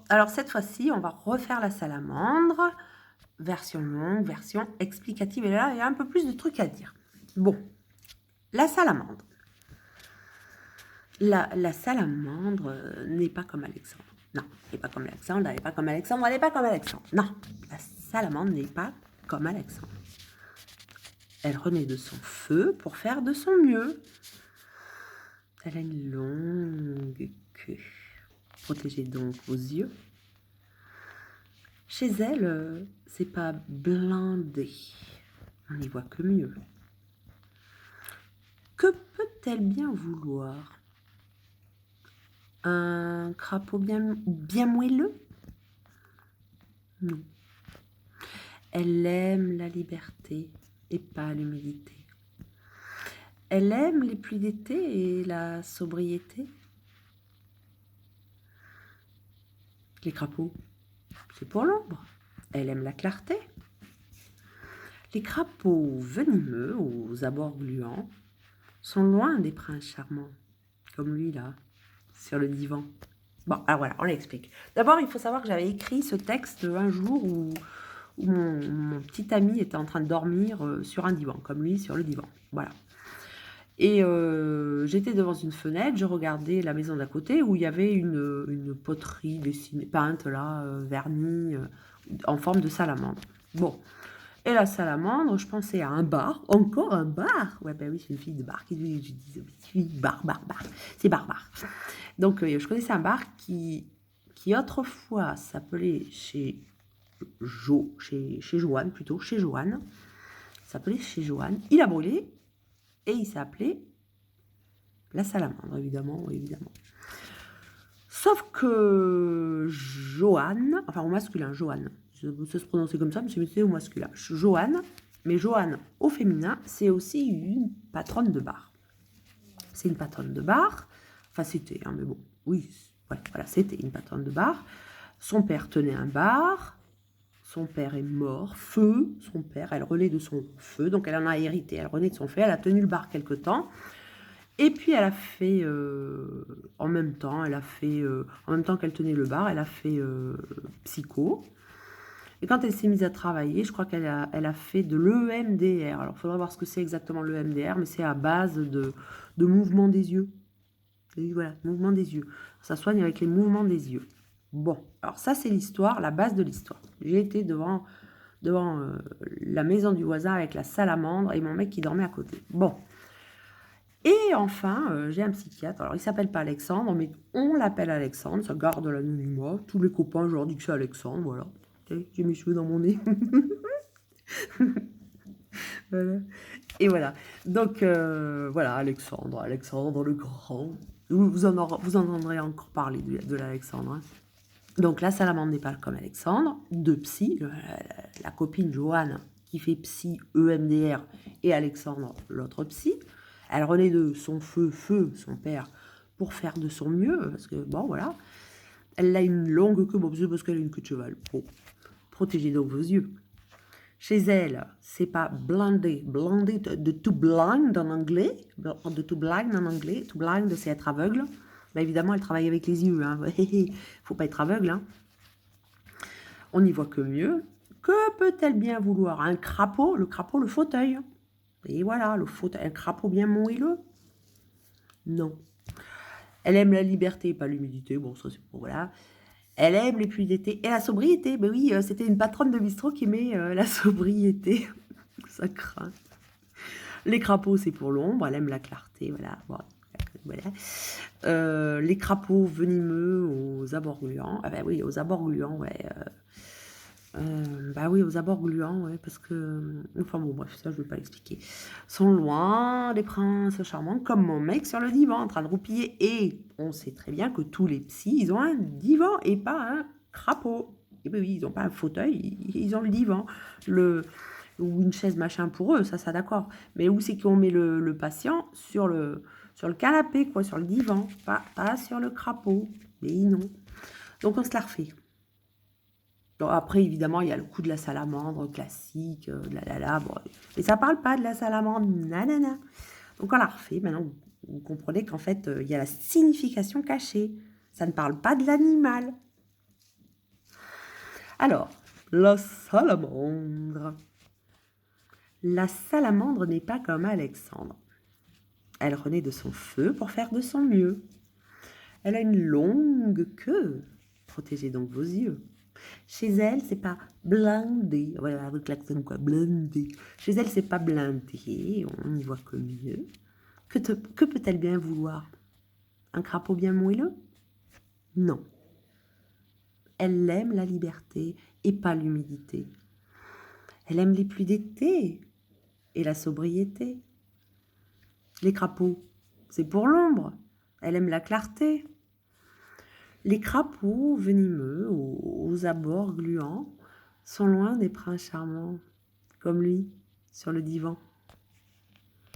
alors cette fois-ci, on va refaire la salamandre, version longue, version explicative. Et là, il y a un peu plus de trucs à dire. Bon, la salamandre. La salamandre n'est pas comme Alexandre. Non, elle n'est pas comme Alexandre, elle n'est pas comme Alexandre, elle n'est pas comme Alexandre. Non, la salamandre n'est pas comme Alexandre. Elle renaît de son feu pour faire de son mieux. Elle a une longue queue. Protégez donc vos yeux. Chez elle, c'est pas blindé. On n'y voit que mieux. Que peut-elle bien vouloir? Un crapaud bien moelleux? Non. Elle aime la liberté et pas l'humidité. Elle aime les pluies d'été et la sobriété. Les crapauds, c'est pour l'ombre. Elle aime la clarté. Les crapauds venimeux aux abords gluants sont loin des princes charmants, comme lui là, sur le divan. Bon, alors voilà, on l'explique. D'abord, il faut savoir que j'avais écrit ce texte un jour où mon petit ami était en train de dormir sur un divan, comme lui sur le divan. Voilà. Et j'étais devant une fenêtre, je regardais la maison d'à côté où il y avait une poterie dessinée, peinte là, vernie, en forme de salamandre. Bon. Et la salamandre, je pensais à un bar, encore un bar. Ouais, ben oui, c'est une fille de bar qui dit bar. C'est bar. Donc, je connaissais un bar qui autrefois s'appelait chez Joanne, plutôt, chez Joanne. S'appelait chez Joanne. Il a brûlé et il s'est appelé la salamandre, évidemment. Sauf que Joanne, enfin au masculin, Joanne, ça se prononçait comme ça, mais c'est au masculin. Joanne, mais Joanne au féminin, c'est aussi une patronne de bar. C'est une patronne de bar, enfin c'était, hein, mais bon, oui, ouais, voilà, c'était une patronne de bar. Son père tenait un bar, son père est mort, feu, son père, elle renaît de son feu, donc elle en a hérité, elle renaît de son feu, elle a tenu le bar quelque temps. Et puis elle a fait, en même temps qu'elle tenait le bar, elle a fait psycho. Et quand elle s'est mise à travailler, je crois qu'elle a fait de l'EMDR. Alors il faudra voir ce que c'est exactement l'EMDR, mais c'est à base de mouvement des yeux. Et voilà, mouvement des yeux. Ça soigne avec les mouvements des yeux. Bon, alors ça c'est l'histoire, la base de l'histoire. J'ai été devant la maison du voisin avec la salamandre et mon mec qui dormait à côté. Bon. Et enfin, j'ai un psychiatre. Alors, il s'appelle pas Alexandre, mais on l'appelle Alexandre. Ça garde l'anonymat. Tous les copains, je leur dis que c'est Alexandre. Voilà. J'ai mes cheveux dans mon nez. Voilà. Et voilà. Donc, voilà, Alexandre le Grand. Vous en entendrez encore parler de l'Alexandre. Hein. Donc, la salamandre n'est pas comme Alexandre. De psy, la copine Joanne qui fait psy EMDR et Alexandre, l'autre psy. Elle renaît de son feu, son père, pour faire de son mieux, parce que, bon, voilà. Elle a une longue queue, bon, c'est parce qu'elle a une queue de cheval. Bon, protégez donc vos yeux. Chez elle, c'est pas blindé, de to blind en anglais, to blind, c'est être aveugle. Bah, évidemment, elle travaille avec les yeux, hein. Faut pas être aveugle, hein. On n'y voit que mieux. Que peut-elle bien vouloir? Un crapaud, le fauteuil. Et voilà, le fauteuil, un crapaud bien moelleux. Non. Elle aime la liberté, pas l'humidité. Bon, ça c'est pour voilà. Elle aime les pluies d'été et la sobriété. Ben oui, c'était une patronne de bistrot qui aimait la sobriété. Ça craint. Les crapauds, c'est pour l'ombre. Elle aime la clarté. Voilà. Bon, voilà. Les crapauds venimeux aux abords gluants. Ah ben oui, aux abords gluants, ouais. Bah oui, aux abords gluants, ouais, parce que... Enfin bon, bref, ça, je ne vais pas l'expliquer. Sont loin les princes charmants, comme mon mec sur le divan, en train de roupiller. Et on sait très bien que tous les psys, ils ont un divan et pas un crapaud. Et ben oui, ils n'ont pas un fauteuil, ils ont le divan. Ou une chaise machin pour eux, ça d'accord. Mais où c'est qu'on met le patient sur le canapé, quoi, sur le divan, pas sur le crapaud. Mais non. Donc on se la refait. Donc après, évidemment, il y a le coup de la salamandre classique, bon. Mais ça parle pas de la salamandre, nanana. Donc on la refait. Maintenant, vous comprenez qu'en fait, il y a la signification cachée. Ça ne parle pas de l'animal. Alors, la salamandre. La salamandre n'est pas comme Alexandre. Elle renaît de son feu pour faire de son mieux. Elle a une longue queue. Protégez donc vos yeux. Chez elle, c'est pas blindé. Voilà, avec l'accent quoi, blindé. Chez elle, c'est pas blindé. On n'y voit que mieux. Que peut-elle bien vouloir? Un crapaud bien moelleux? Non. Elle aime la liberté et pas l'humidité. Elle aime les pluies d'été et la sobriété. Les crapauds, c'est pour l'ombre. Elle aime la clarté. Les crapauds venimeux aux abords gluants sont loin des princes charmants, comme lui, sur le divan.